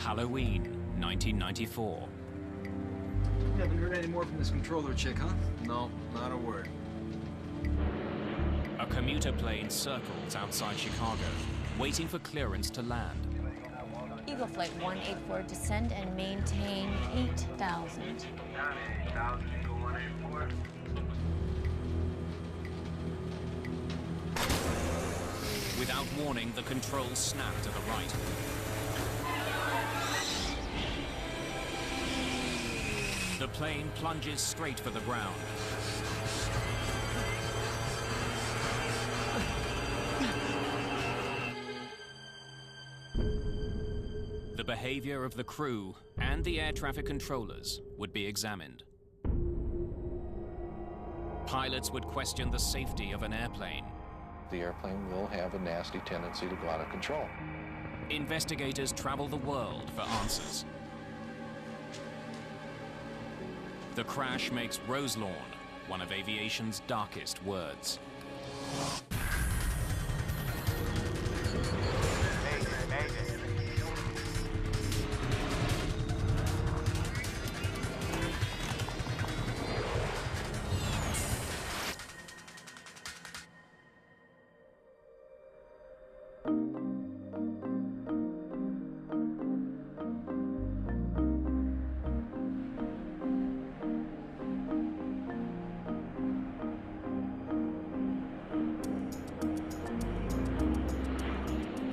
Halloween, 1994. You haven't heard any more from this controller chick, huh? No, not a word. A commuter plane circles outside Chicago, waiting for clearance to land. Eagle Flight 184, descend and maintain 8,000. 8,000, Eagle 184. Without warning, the controls snap to the right. The plane plunges straight for the ground. The behavior of the crew and the air traffic controllers would be examined. Pilots would question the safety of an airplane. The airplane will have a nasty tendency to go out of control. Investigators travel the world for answers. The crash makes Roselawn one of aviation's darkest words.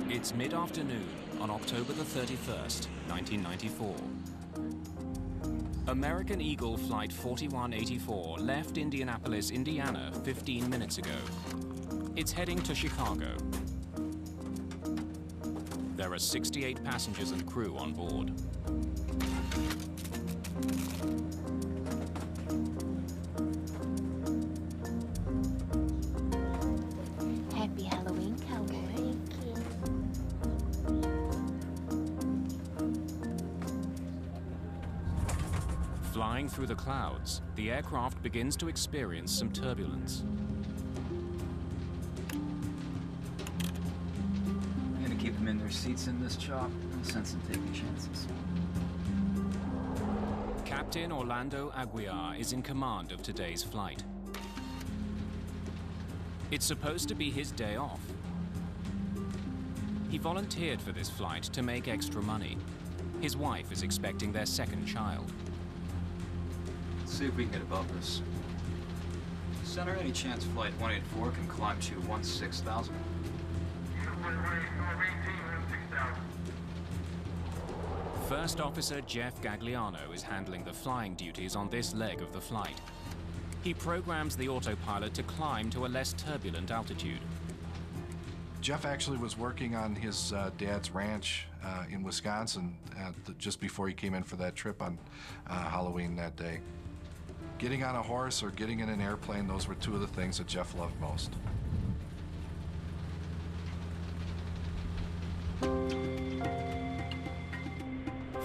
It's mid-afternoon on October the 31st, 1994. American Eagle Flight 4184 left Indianapolis, Indiana 15 minutes ago. It's heading to Chicago. There are 68 passengers and crew on board. Happy Halloween, cowboy. Flying through the clouds, the aircraft begins to experience some turbulence. I'm gonna keep them in their seats in this chop and sense them taking chances. Captain Orlando Aguiar is in command of today's flight. It's supposed to be his day off. He volunteered for this flight to make extra money. His wife is expecting their second child. Let's see if we can get above this. Center, any chance Flight 184 can climb to 16,000? Eagle Flight 184, maintain 16,000. First Officer Jeff Gagliano is handling the flying duties on this leg of the flight. He programs the autopilot to climb to a less turbulent altitude. Jeff actually was working on his dad's ranch in Wisconsin just before he came in for that trip on Halloween that day. Getting on a horse or getting in an airplane, those were two of the things that Jeff loved most.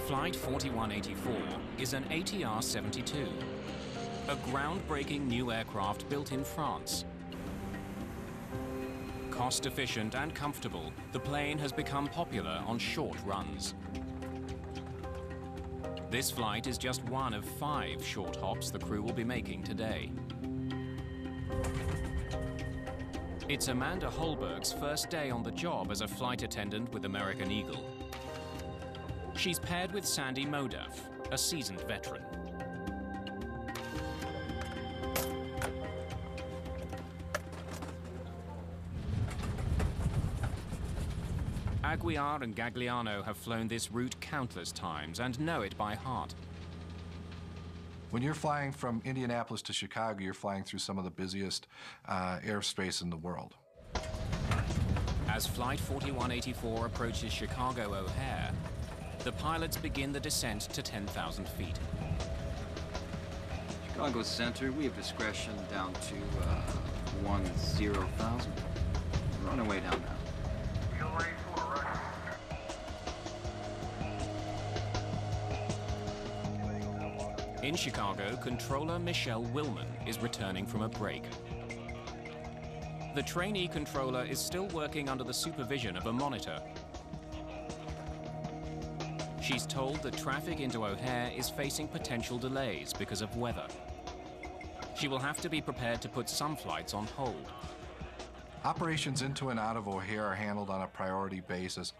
Flight 4184 is an ATR-72, a groundbreaking new aircraft built in France. Cost-efficient and comfortable, the plane has become popular on short runs. This flight is just one of 5 short hops the crew will be making today. It's Amanda Holberg's first day on the job as a flight attendant with American Eagle. She's paired with Sandy Modaf, a seasoned veteran. Aguiar and Gagliano have flown this route countless times and know it by heart. When you're flying from Indianapolis to Chicago, you're flying through some of the busiest airspace in the world. As Flight 4184 approaches Chicago O'Hare, the pilots begin the descent to 10,000 feet. Chicago Center, we have discretion down to 10,000. We're on our way down now. Eagle 184, roger. In Chicago, controller Michelle Willman is returning from a break. The trainee controller is still working under the supervision of a monitor. She's told that traffic into O'Hare is facing potential delays because of weather. She will have to be prepared to put some flights on hold. Operations into and out of O'Hare are handled on a priority basis.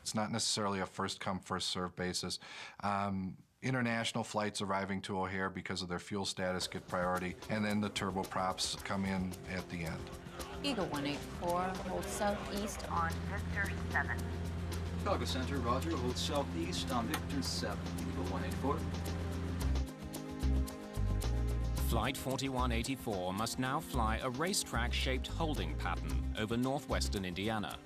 It's not necessarily a first-come, first-served basis. International flights arriving to O'Hare because of their fuel status get priority, and then the turboprops come in at the end. Eagle 184, hold southeast on Victor 7. Chicago Center, roger. Hold southeast on Victor 7. Eagle 184. Flight 4184 must now fly a racetrack-shaped holding pattern over northwestern Indiana.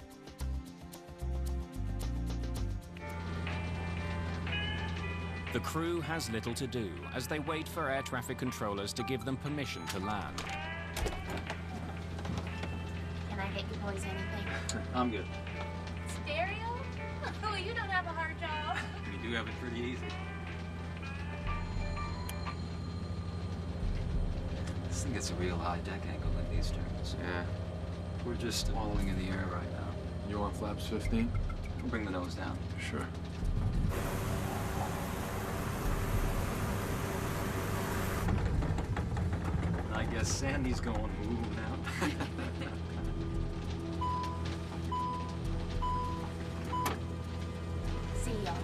The crew has little to do as they wait for air traffic controllers to give them permission to land. Can I get you boys anything? I'm good. Stereo? Oh, you don't have a hard job. We do have it pretty easy. This thing gets a real high deck angle in these turns. Yeah. We're just falling in the air right now. You want flaps 15? We'll bring the nose down. Sure. I guess Sandy's going woo now. See y'all.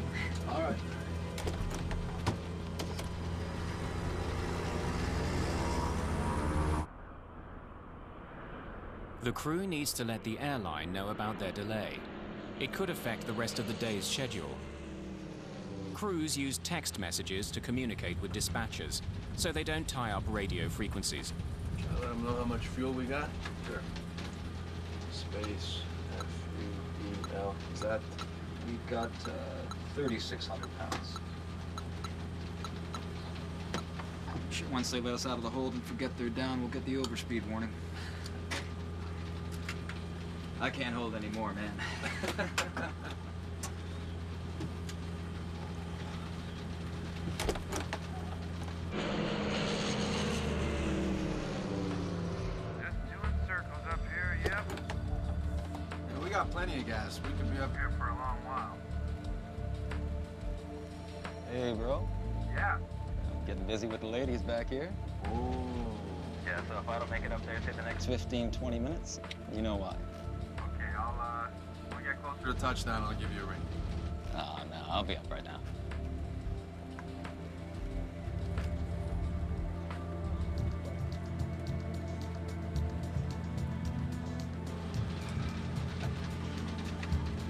All right. The crew needs to let the airline know about their delay. It could affect the rest of the day's schedule. Crews use text messages to communicate with dispatchers, so they don't tie up radio frequencies. Shall I let them know how much fuel we got? Sure. Space, F-U-E-L. Is that? We've got 3,600 pounds. Sure, once they let us out of the hold and forget they're down, we'll get the overspeed warning. I can't hold any more, man. Just doing circles up here, yep. Yeah, we got plenty of gas. We could be up here. Here for a long while. Hey, bro. Yeah. Getting busy with the ladies back here. Oh. Yeah, so if I don't make it up there, say the next. 15, 20 minutes. You know why? Okay, when we get closer To the touchdown, I'll give you a ring. Oh, no, I'll be up right now.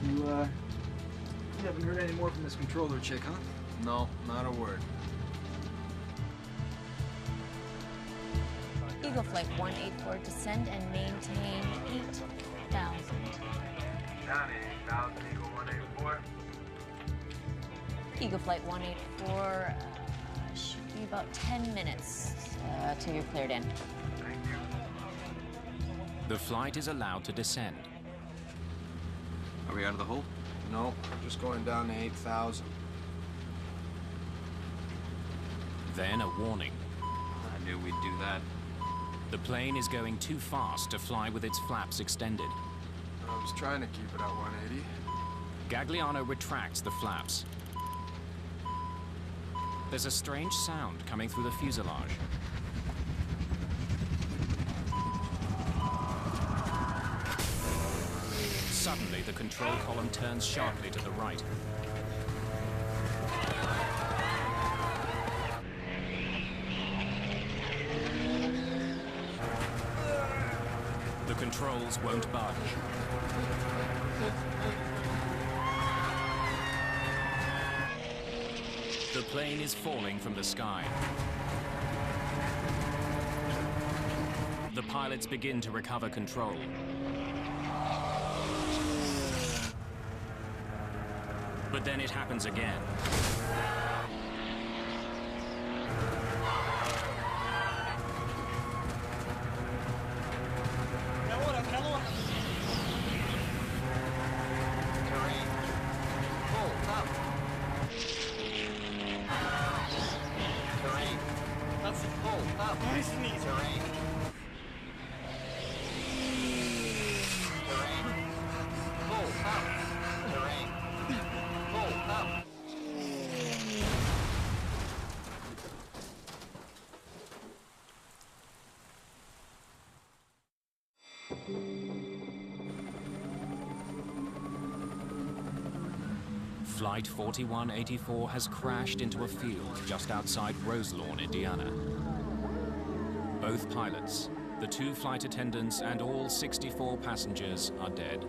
You haven't heard any more from this controller chick, huh? No, not a word. Eagle Flight 184, descend and maintain 8,000. down 8,000, Eagle 184. Eagle Flight 184, should be about 10 minutes till you're cleared in. Thank you. The flight is allowed to descend. Are we out of the hole? No, we're just going down to 8,000. Then a warning. I knew we'd do that. The plane is going too fast to fly with its flaps extended. I was trying to keep it at 180. Gagliano retracts the flaps. There's a strange sound coming through the fuselage. Suddenly, the control column turns sharply to the right. The controls won't budge. The plane is falling from the sky. The pilots begin to recover control. But then it happens again. Flight 4184 has crashed into a field just outside Roselawn, Indiana. Both pilots, the 2 flight attendants, and all 64 passengers are dead.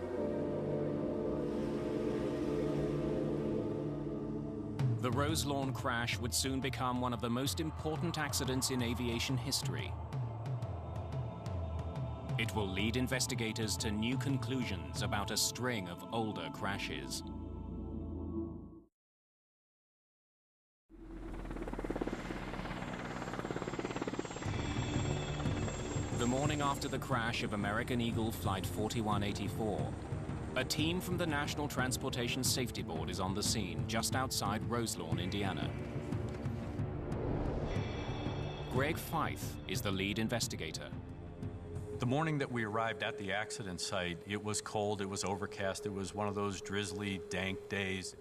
The Roselawn crash would soon become one of the most important accidents in aviation history. It will lead investigators to new conclusions about a string of older crashes. The morning after the crash of American Eagle Flight 4184, a team from the National Transportation Safety Board is on the scene just outside Roselawn, Indiana. Greg Feith is the lead investigator. The morning that we arrived at the accident site, it was cold, it was overcast, it was one of those drizzly, dank days.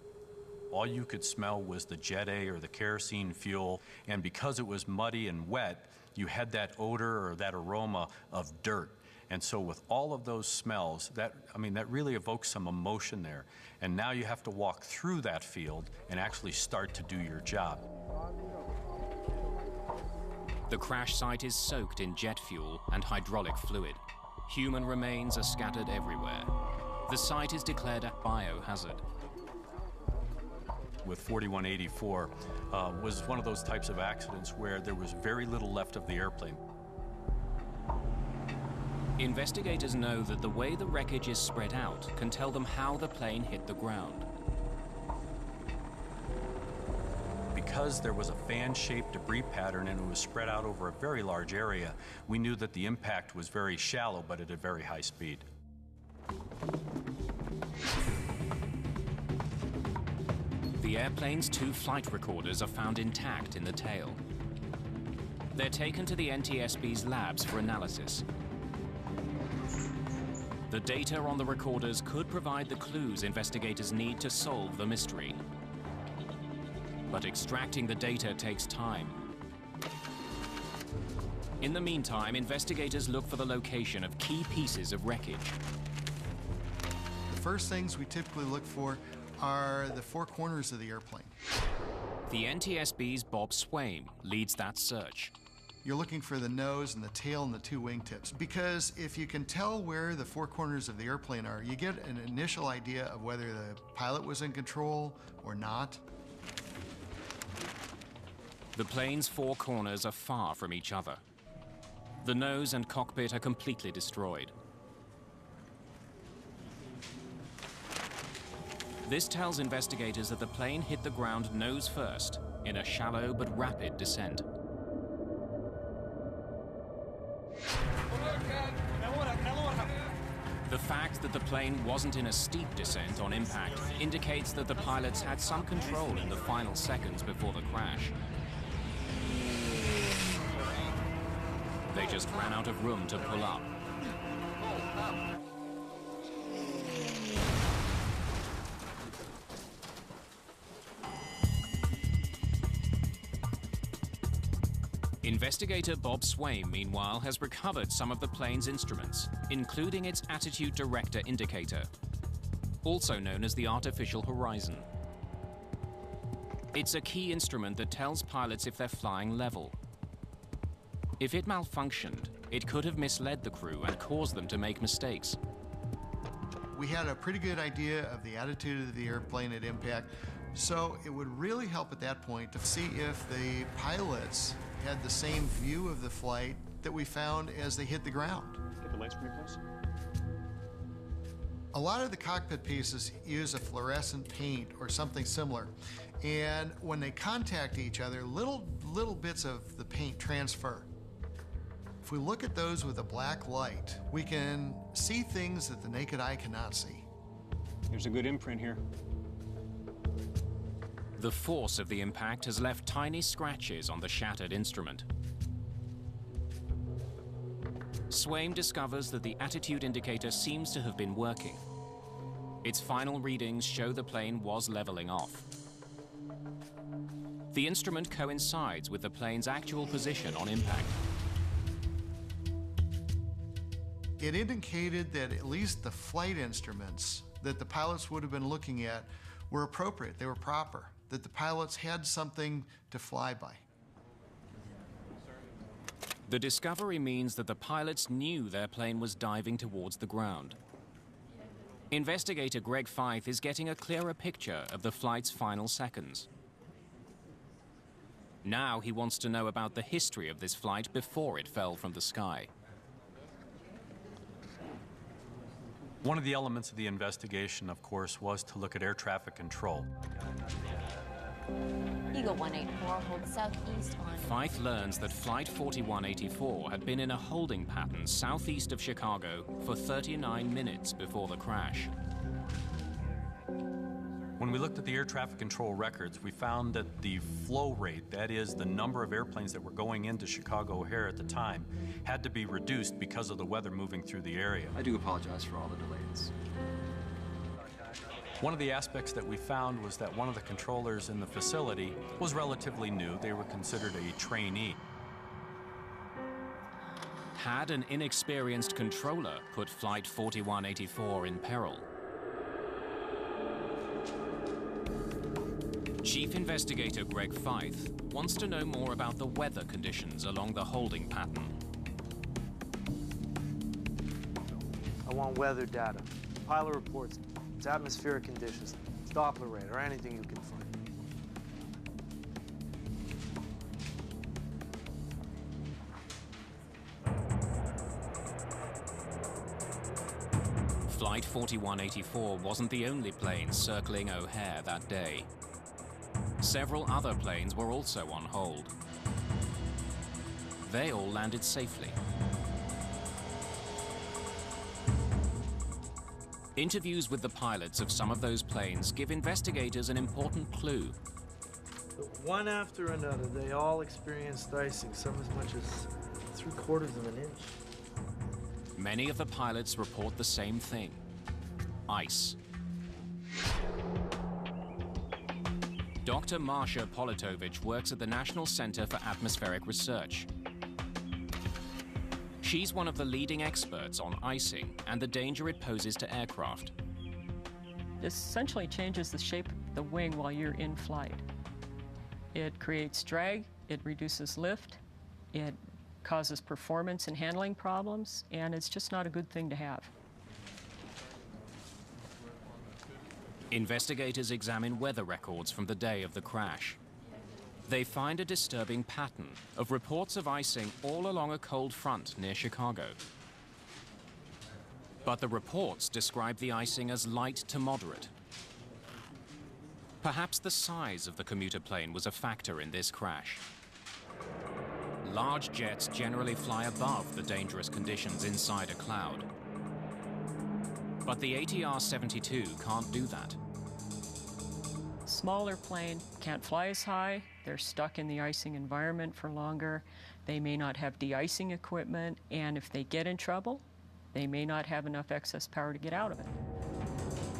All you could smell was the Jet A or the kerosene fuel, and because it was muddy and wet, you had that odor or that aroma of dirt. And so with all of those smells, that really evokes some emotion there. And now you have to walk through that field and actually start to do your job. The crash site is soaked in jet fuel and hydraulic fluid. Human remains are scattered everywhere. The site is declared a biohazard. With 4184 was one of those types of accidents where there was very little left of the airplane. Investigators know that the way the wreckage is spread out can tell them how the plane hit the ground. Because there was a fan-shaped debris pattern and it was spread out over a very large area, we knew that the impact was very shallow but at a very high speed. The airplane's 2 flight recorders are found intact in the tail. They're taken to the NTSB's labs for analysis. The data on the recorders could provide the clues investigators need to solve the mystery. But extracting the data takes time. In the meantime, investigators look for the location of key pieces of wreckage. The first things we typically look for are the 4 corners of the airplane. The NTSB's Bob Swaim leads that search. You're looking for the nose and the tail and the 2 wingtips, because if you can tell where the 4 corners of the airplane are, you get an initial idea of whether the pilot was in control or not. The plane's 4 corners are far from each other. The nose and cockpit are completely destroyed. This tells investigators that the plane hit the ground nose first in a shallow but rapid descent. The fact that the plane wasn't in a steep descent on impact indicates that the pilots had some control in the final seconds before the crash. They just ran out of room to pull up. Investigator Bob Swaim, meanwhile, has recovered some of the plane's instruments, including its attitude director indicator, also known as the artificial horizon. It's a key instrument that tells pilots if they're flying level. If it malfunctioned, it could have misled the crew and caused them to make mistakes. We had a pretty good idea of the attitude of the airplane at impact, so it would really help at that point to see if the pilots had the same view of the flight that we found as they hit the ground. Get the lights pretty close. A lot of the cockpit pieces use a fluorescent paint or something similar, and when they contact each other, little bits of the paint transfer. If we look at those with a black light, we can see things that the naked eye cannot see. There's a good imprint here. The force of the impact has left tiny scratches on the shattered instrument. Swaim discovers that the attitude indicator seems to have been working. Its final readings show the plane was leveling off. The instrument coincides with the plane's actual position on impact. It indicated that at least the flight instruments that the pilots would have been looking at were appropriate, they were proper, that the pilots had something to fly by. The discovery means that the pilots knew their plane was diving towards the ground. Investigator Greg Feith is getting a clearer picture of the flight's final seconds. Now he wants to know about the history of this flight before it fell from the sky. One of the elements of the investigation, of course, was to look at air traffic control. Eagle 184 holds southeast on... Feith learns that Flight 4184 had been in a holding pattern southeast of Chicago for 39 minutes before the crash. When we looked at the air traffic control records, we found that the flow rate, that is, the number of airplanes that were going into Chicago O'Hare at the time, had to be reduced because of the weather moving through the area. I do apologize for all the delays. One of the aspects that we found was that one of the controllers in the facility was relatively new. They were considered a trainee. Had an inexperienced controller put Flight 4184 in peril? Chief Investigator Greg Feith wants to know more about the weather conditions along the holding pattern. I want weather data, pilot reports, its atmospheric conditions, its Doppler rate, or anything you can find. Flight 4184 wasn't the only plane circling O'Hare that day. Several other planes were also on hold. They all landed safely. Interviews with the pilots of some of those planes give investigators an important clue. One after another, they all experienced icing, some as much as 3/4 of an inch. Many of the pilots report the same thing: ice. Dr. Marsha Politovich works at the National Center for Atmospheric Research. She's one of the leading experts on icing and the danger it poses to aircraft. This essentially changes the shape of the wing while you're in flight. It creates drag, it reduces lift, it causes performance and handling problems, and it's just not a good thing to have. Investigators examine weather records from the day of the crash. They find a disturbing pattern of reports of icing all along a cold front near Chicago. But the reports describe the icing as light to moderate. Perhaps the size of the commuter plane was a factor in this crash. Large jets generally fly above the dangerous conditions inside a cloud. But the ATR-72 can't do that. Smaller plane can't fly as high, they're stuck in the icing environment for longer, they may not have de-icing equipment, and if they get in trouble, they may not have enough excess power to get out of it.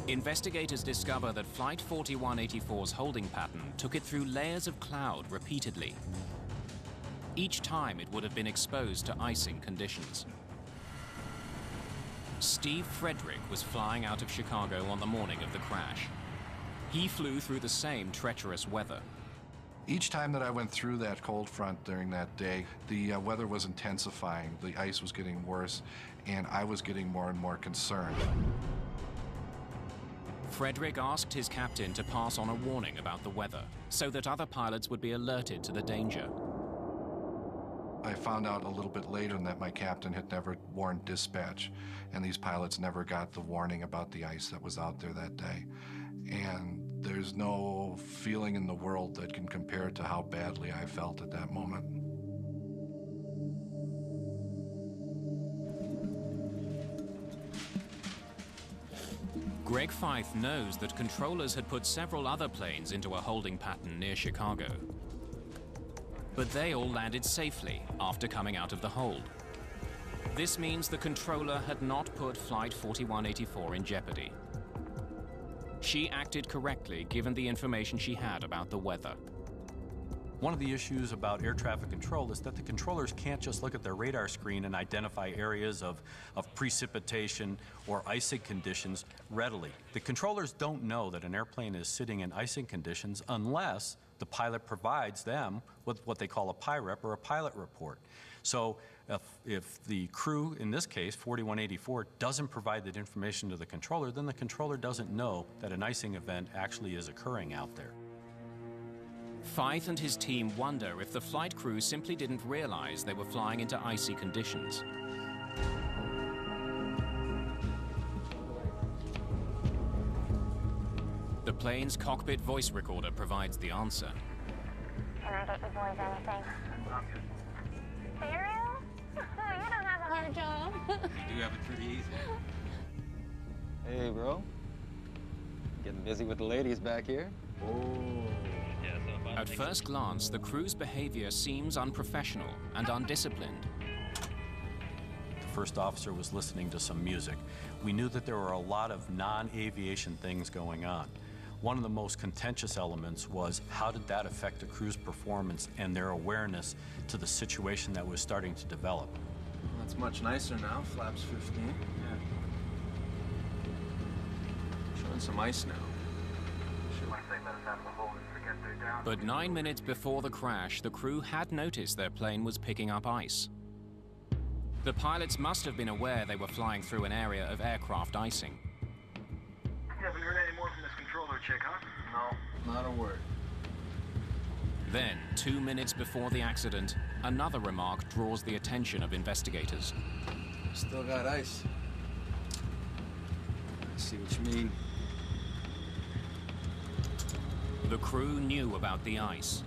Investigators discover that Flight 4184's holding pattern took it through layers of cloud repeatedly. Each time it would have been exposed to icing conditions. Steve Frederick was flying out of Chicago on the morning of the crash. He flew through the same treacherous weather. Each time that I went through that cold front during that day, the weather was intensifying, the ice was getting worse, and I was getting more and more concerned. Frederick asked his captain to pass on a warning about the weather, so that other pilots would be alerted to the danger. I found out a little bit later that my captain had never warned dispatch, and these pilots never got the warning about the ice that was out there that day. And there's no feeling in the world that can compare to how badly I felt at that moment. Greg Feith knows that controllers had put several other planes into a holding pattern near Chicago. But they all landed safely after coming out of the hold. This means the controller had not put Flight 4184 in jeopardy. She acted correctly given the information she had about the weather. One of the issues about air traffic control is that the controllers can't just look at their radar screen and identify areas of precipitation or icing conditions readily. The controllers don't know that an airplane is sitting in icing conditions unless the pilot provides them with what they call a PIREP, or a pilot report. So if the crew, in this case 4184, doesn't provide that information to the controller, then the controller doesn't know that an icing event actually is occurring out there. Fife and his team wonder if the flight crew simply didn't realize they were flying into icy conditions. The plane's cockpit voice recorder provides the answer. Can I get you boys anything? Cereal? You don't have a hard job. You do have it pretty easy. Hey, bro. Getting busy with the ladies back here? At first glance, the crew's behavior seems unprofessional and undisciplined. The first officer was listening to some music. We knew that there were a lot of non-aviation things going on. One of the most contentious elements was how did that affect the crew's performance and their awareness to the situation that was starting to develop. That's much nicer now, flaps 15. Yeah. Showing some ice now. But 9 minutes before the crash, the crew had noticed their plane was picking up ice. The pilots must have been aware they were flying through an area of aircraft icing. You haven't heard any more from this controller chick, huh? No, not a word. Then, 2 minutes before the accident, another remark draws the attention of investigators. Still got ice. I see what you mean. The crew knew about the ice.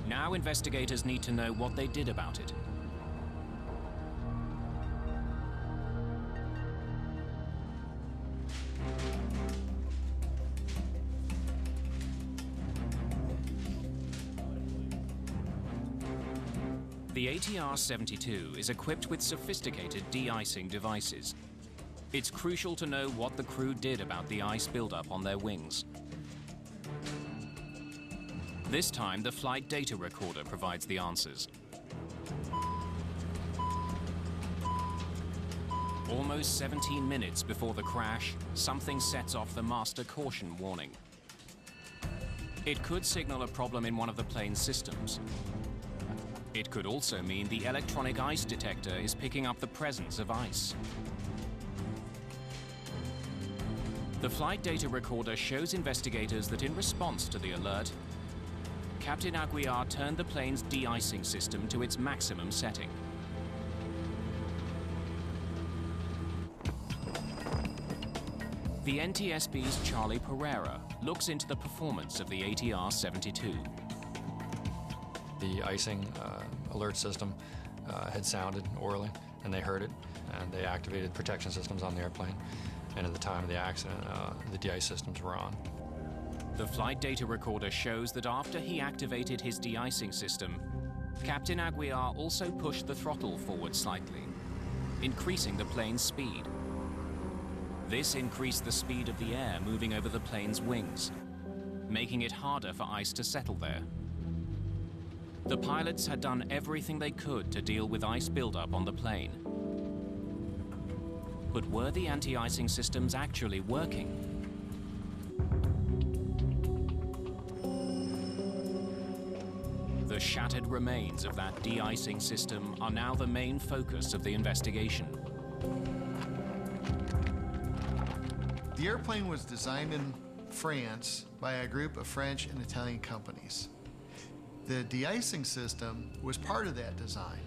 Now investigators need to know what they did about it. The ATR-72 is equipped with sophisticated de-icing devices. It's crucial to know what the crew did about the ice buildup on their wings. This time, the flight data recorder provides the answers. Almost 17 minutes before the crash, something sets off the master caution warning. It could signal a problem in one of the plane's systems. It could also mean the electronic ice detector is picking up the presence of ice. The flight data recorder shows investigators that in response to the alert, Captain Aguiar turned the plane's de-icing system to its maximum setting. The NTSB's Charlie Pereira looks into the performance of the ATR-72. The icing alert system had sounded orally, and they heard it, and they activated protection systems on the airplane. And at the time of the accident, the de-ice systems were on. The flight data recorder shows that after he activated his de-icing system, Captain Aguiar also pushed the throttle forward slightly, increasing the plane's speed. This increased the speed of the air moving over the plane's wings, making it harder for ice to settle there. The pilots had done everything they could to deal with ice buildup on the plane. But were the anti-icing systems actually working? The shattered remains of that de-icing system are now the main focus of the investigation. The airplane was designed in France by a group of French and Italian companies. The de-icing system was part of that design.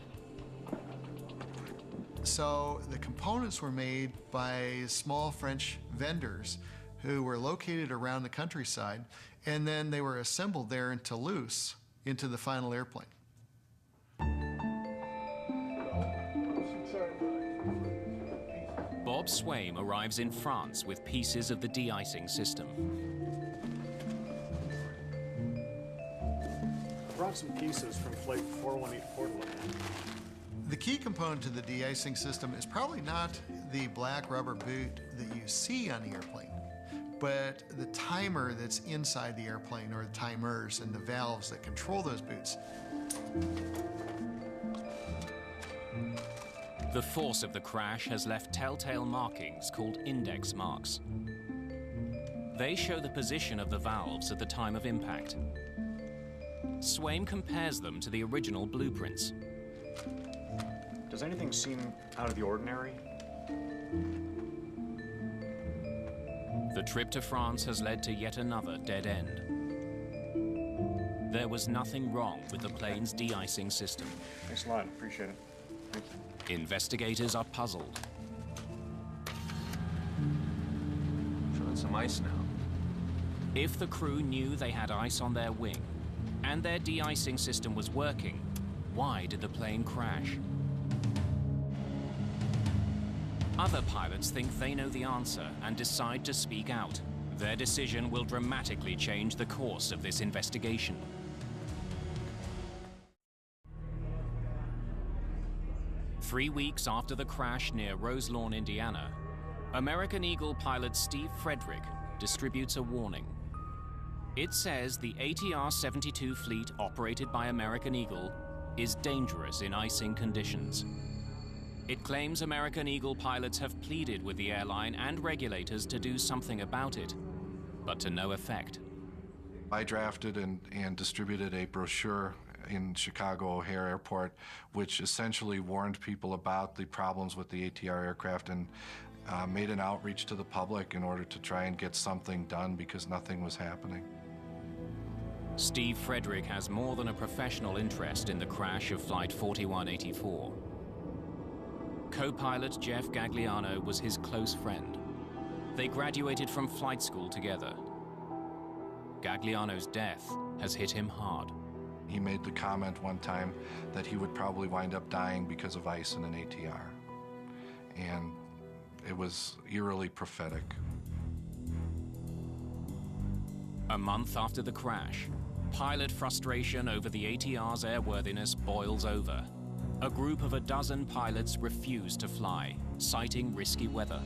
So the components were made by small French vendors who were located around the countryside, and then they were assembled there in Toulouse into the final airplane. Bob Swaim arrives in France with pieces of the de-icing system. I brought some pieces from Flight 4184 to look at. The key component to the de-icing system is probably not the black rubber boot that you see on the airplane. but the timer that's inside the airplane, or the timers and the valves that control those boots. The force of the crash has left telltale markings called index marks. They show the position of the valves at the time of impact. Swaim compares them to the original blueprints. Does anything seem out of the ordinary? The trip to France has led to yet another dead end. There was nothing wrong with the plane's de-icing system. Thanks a lot. Appreciate it. Thank you. Investigators are puzzled. Showing some ice now. If the crew knew they had ice on their wing and their de-icing system was working, why did the plane crash? Other pilots think they know the answer and decide to speak out. Their decision will dramatically change the course of this investigation. Three weeks after the crash near Roselawn, Indiana, American Eagle pilot Steve Frederick distributes a warning. It says the ATR-72 fleet operated by American Eagle is dangerous in icing conditions. It claims American Eagle pilots have pleaded with the airline and regulators to do something about it, but to no effect. I drafted and distributed a brochure in Chicago O'Hare Airport, which essentially warned people about the problems with the ATR aircraft and made an outreach to the public in order to try and get something done because nothing was happening. Steve Frederick has more than a professional interest in the crash of Flight 4184. Co-pilot Jeff Gagliano was his close friend. They graduated from flight school together. Gagliano's death has hit him hard. He made the comment one time that he would probably wind up dying because of ice in an ATR. And it was eerily prophetic. A month after the crash, pilot frustration over the ATR's airworthiness boils over. A group of a dozen pilots refuse to fly, citing risky weather.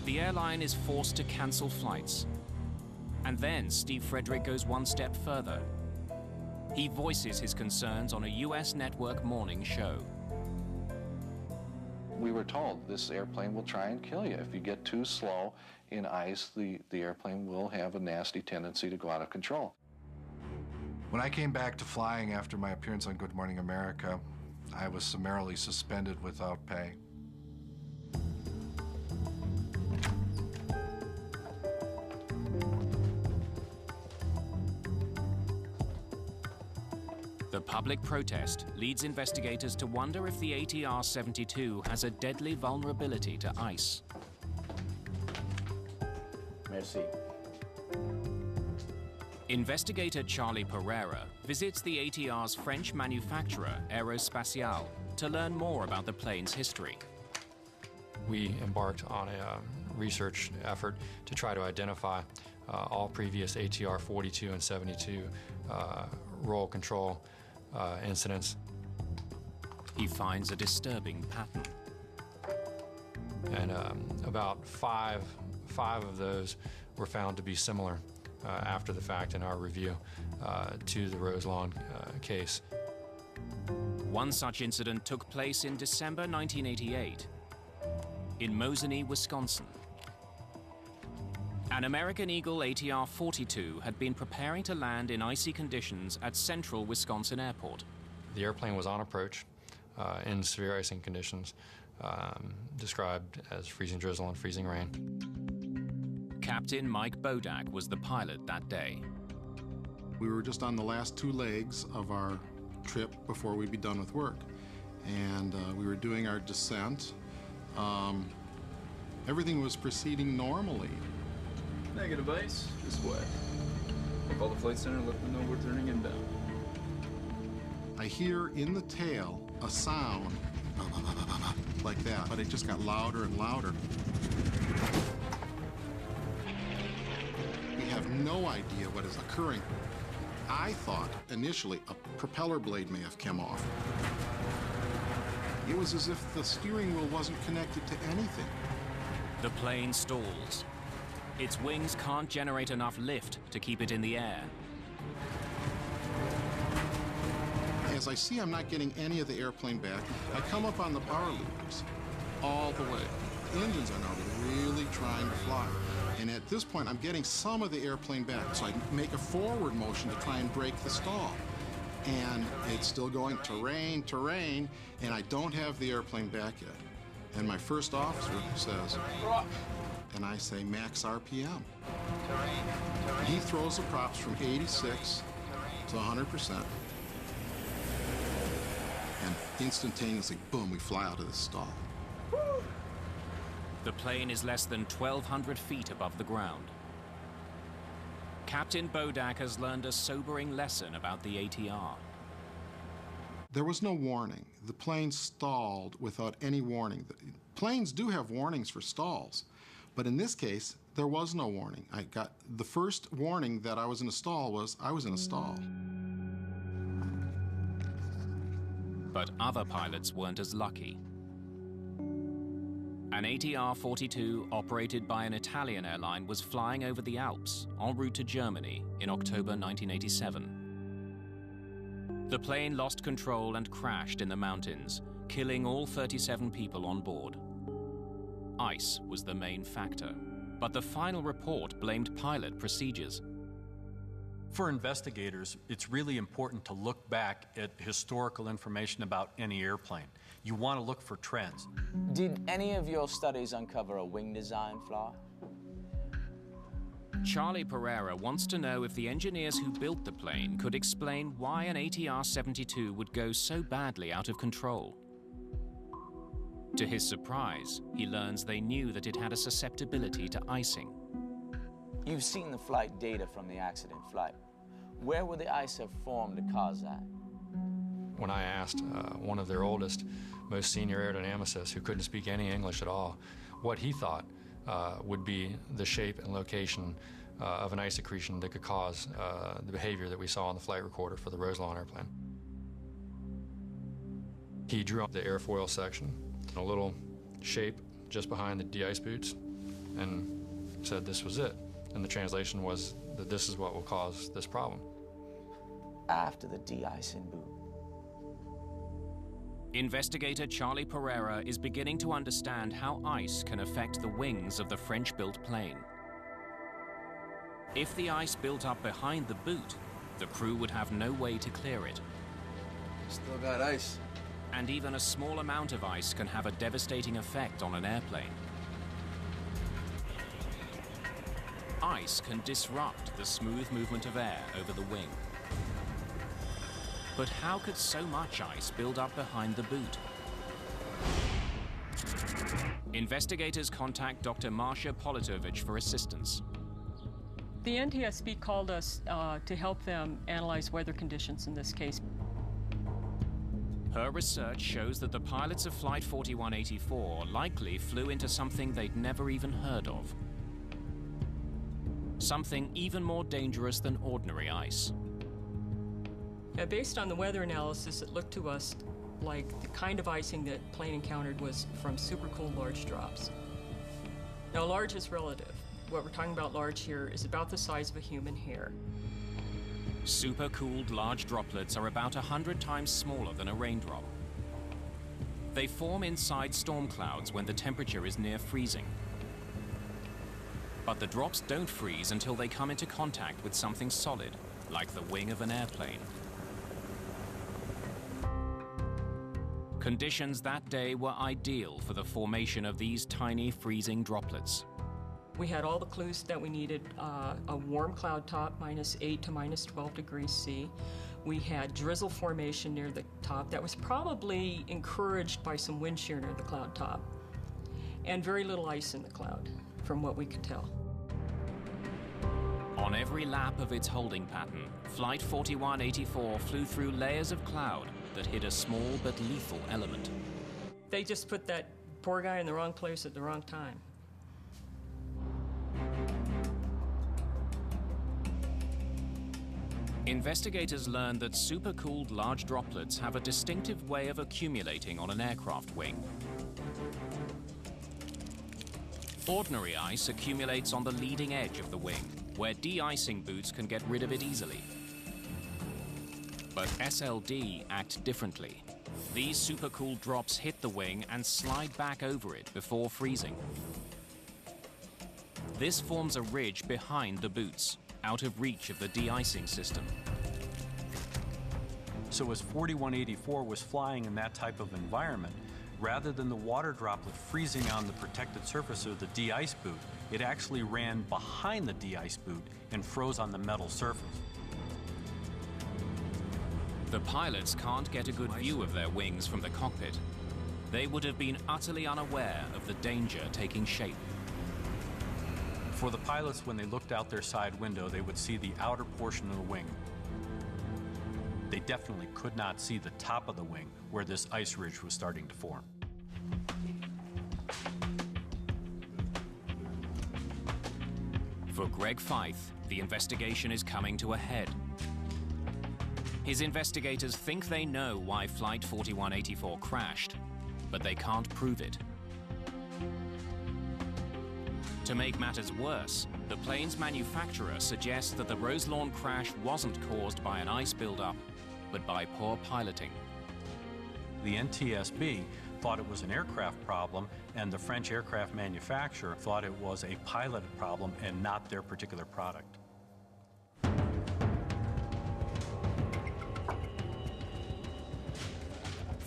The airline is forced to cancel flights. And then Steve Frederick goes one step further. He voices his concerns on a US network morning show. We were told this airplane will try and kill you. If you get too slow in ice, the airplane will have a nasty tendency to go out of control. When I came back to flying after my appearance on Good Morning America, I was summarily suspended without pay. The public protest leads investigators to wonder if the ATR-72 has a deadly vulnerability to ice. Merci. Investigator Charlie Pereira visits the ATR's French manufacturer, Aerospatiale, to learn more about the plane's history. We embarked on a research effort to try to identify all previous ATR 42 and 72 roll control incidents. He finds a disturbing pattern. And about five of those were found to be similar after the fact in our review to the Roselawn case. One such incident took place in December 1988 in Mosinee, Wisconsin. An American Eagle ATR-42 had been preparing to land in icy conditions at Central Wisconsin Airport. The airplane was on approach in severe icing conditions, described as freezing drizzle and freezing rain. Captain Mike Bodak was the pilot that day. We were just on the last two legs of our trip before we'd be done with work. And we were doing our descent. Everything was proceeding normally. Negative ice, just wet. Call the flight center, let them know we're turning inbound. I hear in the tail a sound like that, but it just got louder and louder. We have no idea what is occurring. I thought initially a propeller blade may have come off. It was as if the steering wheel wasn't connected to anything. The plane stalls. Its wings can't generate enough lift to keep it in the air. As I see I'm not getting any of the airplane back, I come up on the bar loopers all the way. The engines are now really trying to fly. And at this point, I'm getting some of the airplane back. So I make a forward motion to try and break the stall. And it's still going terrain, terrain, and I don't have the airplane back yet. And my first officer says, and I say max RPM. He throws the props from 86 to 100%. And instantaneously, boom, we fly out of the stall. The plane is less than 1,200 feet above the ground. Captain Bodak has learned a sobering lesson about the ATR. There was no warning. The plane stalled without any warning. Planes do have warnings for stalls, but in this case, there was no warning. I got the first warning that I was in a stall was I was in a stall. But other pilots weren't as lucky. An ATR-42 operated by an Italian airline was flying over the Alps en route to Germany in October 1987. The plane lost control and crashed in the mountains, killing all 37 people on board. Ice was the main factor, but the final report blamed pilot procedures. For investigators, it's really important to look back at historical information about any airplane. You want to look for trends. Did any of your studies uncover a wing design flaw? Charlie Pereira wants to know if the engineers who built the plane could explain why an ATR-72 would go so badly out of control. To his surprise, he learns they knew that it had a susceptibility to icing. You've seen the flight data from the accident flight. Where would the ice have formed to cause that? When I asked one of their oldest, most senior aerodynamicists who couldn't speak any English at all, what he thought would be the shape and location of an ice accretion that could cause the behavior that we saw on the flight recorder for the Roselawn airplane. He drew up the airfoil section, a little shape just behind the de-ice boots, and said this was it. And the translation was that this is what will cause this problem. After the de-icing boot. Investigator Charlie Pereira is beginning to understand how ice can affect the wings of the French-built plane. If the ice built up behind the boot, the crew would have no way to clear it. Still got ice. And even a small amount of ice can have a devastating effect on an airplane. Ice can disrupt the smooth movement of air over the wing. But how could so much ice build up behind the boot? Investigators contact Dr. Marsha Politovich for assistance. The NTSB called us to help them analyze weather conditions in this case. Her research shows that the pilots of Flight 4184 likely flew into something they'd never even heard of. Something even more dangerous than ordinary ice. Based on the weather analysis, it looked to us like the kind of icing that plane encountered was from supercooled large drops. Now, large is relative. What we're talking about large here is about the size of a human hair. Supercooled large droplets are about 100 times smaller than a raindrop. They form inside storm clouds when the temperature is near freezing. But the drops don't freeze until they come into contact with something solid, like the wing of an airplane. Conditions that day were ideal for the formation of these tiny freezing droplets. We had all the clues that we needed, a warm cloud top, -8 to -12 degrees C. We had drizzle formation near the top that was probably encouraged by some wind shear near the cloud top, and very little ice in the cloud, from what we could tell. On every lap of its holding pattern, Flight 4184 flew through layers of cloud that hid a small but lethal element. They just put that poor guy in the wrong place at the wrong time. Investigators learned that supercooled large droplets have a distinctive way of accumulating on an aircraft wing. Ordinary ice accumulates on the leading edge of the wing, where de-icing boots can get rid of it easily. But SLD act differently. These supercooled drops hit the wing and slide back over it before freezing. This forms a ridge behind the boots, out of reach of the de-icing system. So as 4184 was flying in that type of environment, rather than the water droplet freezing on the protected surface of the de-ice boot, it actually ran behind the de-ice boot and froze on the metal surface. The pilots can't get a good view of their wings from the cockpit. They would have been utterly unaware of the danger taking shape. For the pilots, when they looked out their side window, they would see the outer portion of the wing. They definitely could not see the top of the wing where this ice ridge was starting to form. For Greg Feith, the investigation is coming to a head. His investigators think they know why Flight 4184 crashed, but they can't prove it. To make matters worse, the plane's manufacturer suggests that the Roselawn crash wasn't caused by an ice buildup, but by poor piloting. The NTSB thought it was an aircraft problem, and the French aircraft manufacturer thought it was a pilot problem and not their particular product.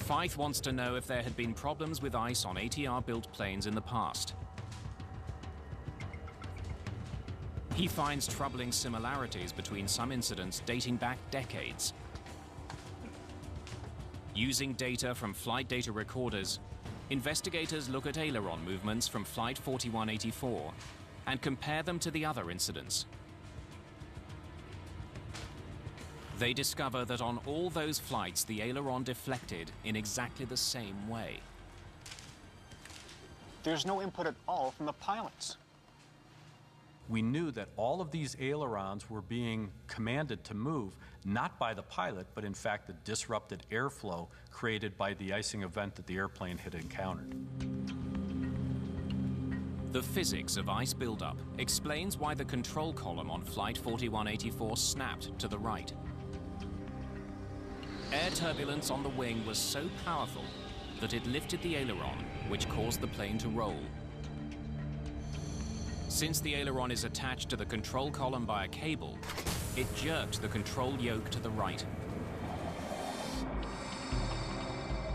Feith wants to know if there had been problems with ice on ATR-built planes in the past. He finds troubling similarities between some incidents dating back decades. Using data from flight data recorders, investigators look at aileron movements from Flight 4184 and compare them to the other incidents. They discover that on all those flights, the aileron deflected in exactly the same way. There's no input at all from the pilots. We knew that all of these ailerons were being commanded to move, not by the pilot, but in fact the disrupted airflow created by the icing event that the airplane had encountered. The physics of ice buildup explains why the control column on Flight 4184 snapped to the right. Air turbulence on the wing was so powerful that it lifted the aileron, which caused the plane to roll. Since the aileron is attached to the control column by a cable, it jerked the control yoke to the right.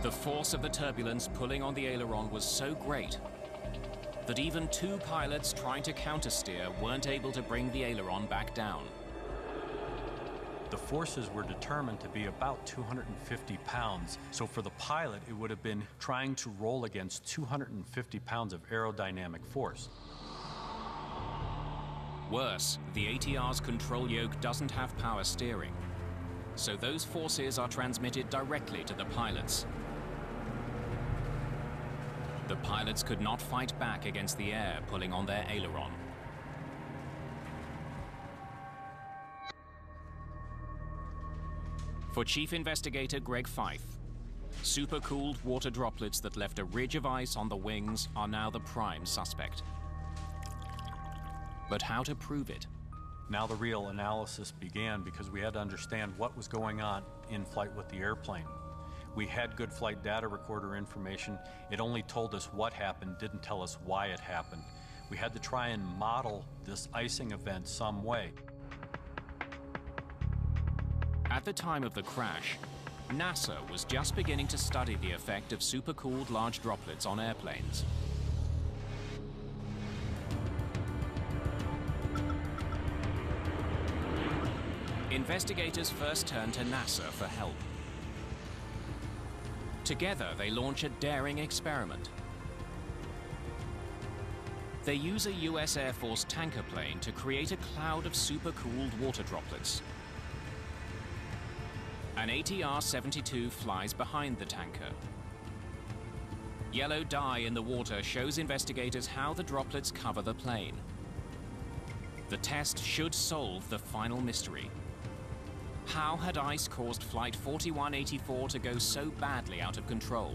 The force of the turbulence pulling on the aileron was so great that even two pilots trying to countersteer weren't able to bring the aileron back down. The forces were determined to be about 250 pounds, so for the pilot it would have been trying to roll against 250 pounds of aerodynamic force. Worse, the ATR's control yoke doesn't have power steering, so those forces are transmitted directly to the pilots. The pilots could not fight back against the air pulling on their aileron. For Chief Investigator Greg Feith, supercooled water droplets that left a ridge of ice on the wings are now the prime suspect. But how to prove it? Now the real analysis began because we had to understand what was going on in flight with the airplane. We had good flight data recorder information. It only told us what happened, didn't tell us why it happened. We had to try and model this icing event some way. At the time of the crash, NASA was just beginning to study the effect of supercooled large droplets on airplanes. Investigators first turned to NASA for help. Together, they launch a daring experiment. They use a US Air Force tanker plane to create a cloud of supercooled water droplets. An ATR-72 flies behind the tanker. Yellow dye in the water shows investigators how the droplets cover the plane. The test should solve the final mystery. How had ice caused Flight 4184 to go so badly out of control?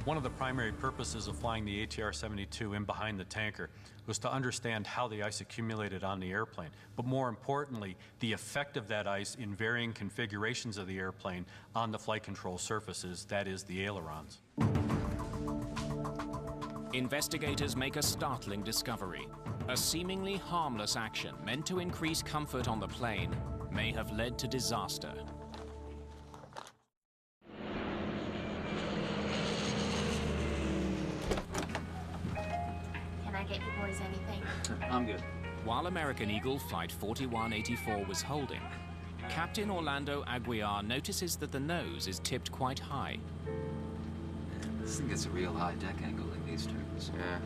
One of the primary purposes of flying the ATR-72 in behind the tanker was to understand how the ice accumulated on the airplane, but more importantly, the effect of that ice in varying configurations of the airplane on the flight control surfaces, that is, the ailerons. Investigators make a startling discovery. A seemingly harmless action meant to increase comfort on the plane may have led to disaster. Can I get you boys anything? I'm good. While American Eagle Flight 4184 was holding, Captain Orlando Aguiar notices that the nose is tipped quite high. This thing gets a real high deck angle in these turns. Yeah.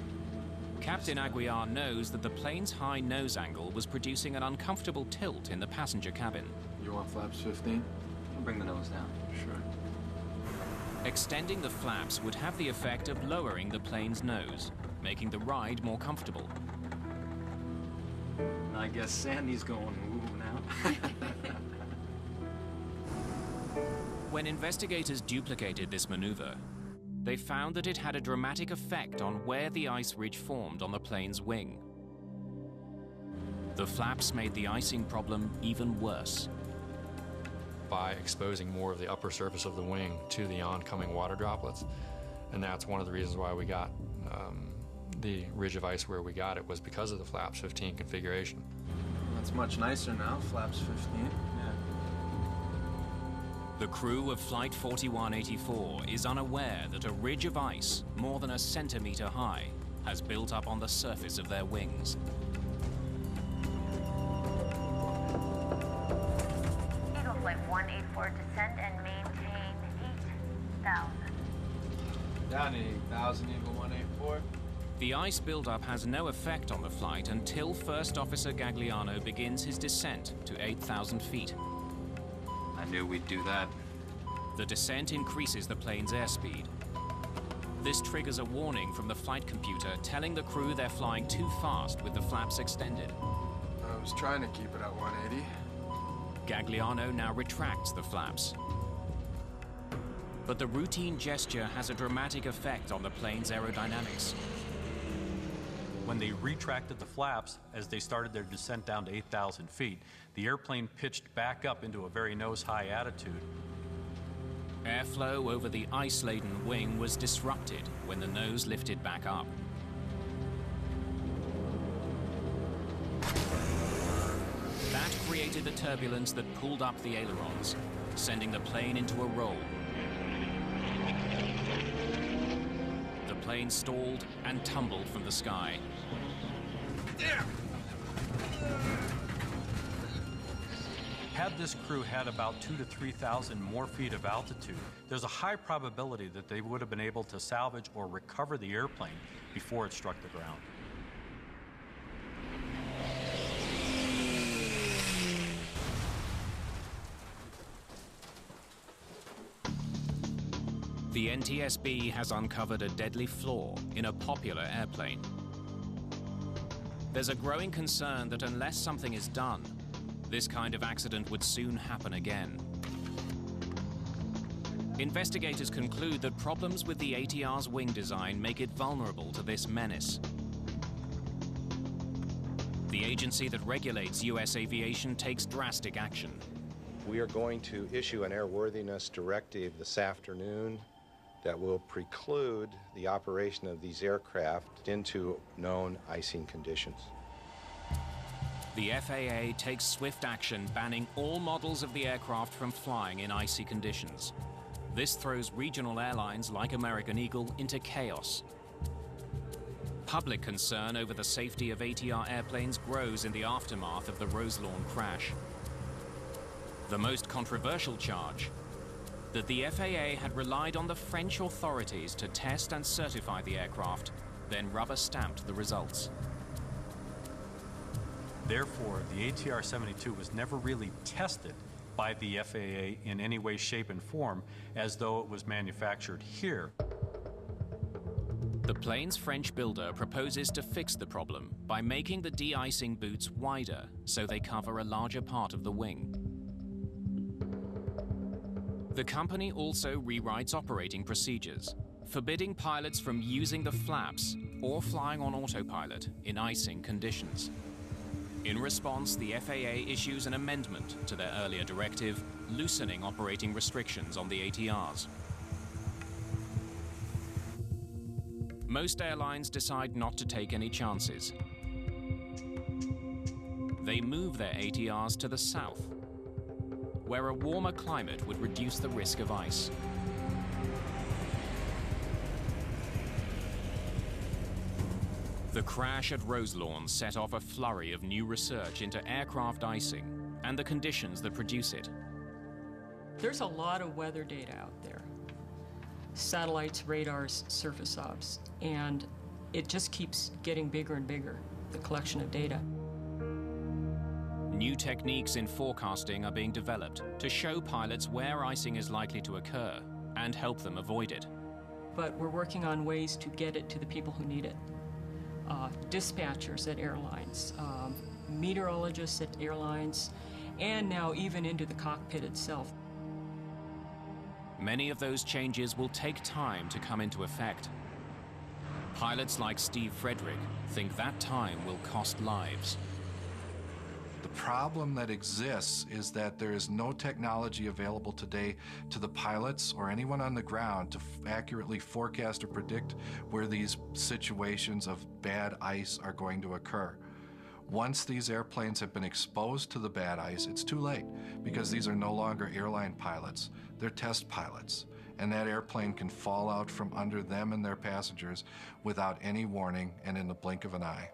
Captain Aguiar knows that the plane's high nose angle was producing an uncomfortable tilt in the passenger cabin. You want flaps 15? I'll bring the nose down. Sure. Extending the flaps would have the effect of lowering the plane's nose, making the ride more comfortable. I guess Sandy's going ooh now. When investigators duplicated this maneuver, they found that it had a dramatic effect on where the ice ridge formed on the plane's wing. The flaps made the icing problem even worse. By exposing more of the upper surface of the wing to the oncoming water droplets. And that's one of the reasons why we got the ridge of ice where we got it, was because of the flaps 15 configuration. That's much nicer now, flaps 15. The crew of Flight 4184 is unaware that a ridge of ice, more than a centimeter high, has built up on the surface of their wings. Eagle Flight 184, descend and maintain 8,000. Down to 8,000, Eagle 184. The ice buildup has no effect on the flight until First Officer Gagliano begins his descent to 8,000 feet. I knew we'd do that. The descent increases the plane's airspeed. This triggers a warning from the flight computer telling the crew they're flying too fast with the flaps extended. I was trying to keep it at 180. Gagliano now retracts the flaps. But the routine gesture has a dramatic effect on the plane's aerodynamics. When they retracted the flaps as they started their descent down to 8,000 feet, the airplane pitched back up into a very nose-high attitude. Airflow over the ice-laden wing was disrupted when the nose lifted back up. That created the turbulence that pulled up the ailerons, sending the plane into a roll. The plane stalled and tumbled from the sky. Had this crew had about 2,000 to 3,000 more feet of altitude, there's a high probability that they would have been able to salvage or recover the airplane before it struck the ground. The NTSB has uncovered a deadly flaw in a popular airplane. There's a growing concern that unless something is done, this kind of accident would soon happen again. Investigators conclude that problems with the ATR's wing design make it vulnerable to this menace. The agency that regulates U.S. aviation takes drastic action. We are going to issue an airworthiness directive this afternoon that will preclude the operation of these aircraft into known icing conditions. The FAA takes swift action, banning all models of the aircraft from flying in icy conditions. This throws regional airlines like American Eagle into chaos. Public concern over the safety of ATR airplanes grows in the aftermath of the Roselawn crash. The most controversial charge, that the FAA had relied on the French authorities to test and certify the aircraft, then rubber-stamped the results. Therefore, the ATR-72 was never really tested by the FAA in any way, shape, and form as though it was manufactured here. The plane's French builder proposes to fix the problem by making the de-icing boots wider so they cover a larger part of the wing. The company also rewrites operating procedures, forbidding pilots from using the flaps or flying on autopilot in icing conditions. In response, the FAA issues an amendment to their earlier directive, loosening operating restrictions on the ATRs. Most airlines decide not to take any chances. They move their ATRs to the south, where a warmer climate would reduce the risk of ice. The crash at Roselawn set off a flurry of new research into aircraft icing and the conditions that produce it. There's a lot of weather data out there. Satellites, radars, surface obs, and it just keeps getting bigger and bigger, the collection of data. New techniques in forecasting are being developed to show pilots where icing is likely to occur and help them avoid it. But we're working on ways to get it to the people who need it. Dispatchers at airlines, meteorologists at airlines, and now even into the cockpit itself. Many of those changes will take time to come into effect. Pilots like Steve Frederick think that time will cost lives. The problem that exists is that there is no technology available today to the pilots or anyone on the ground to accurately forecast or predict where these situations of bad ice are going to occur. Once these airplanes have been exposed to the bad ice, it's too late because these are no longer airline pilots, they're test pilots. And that airplane can fall out from under them and their passengers without any warning and in the blink of an eye.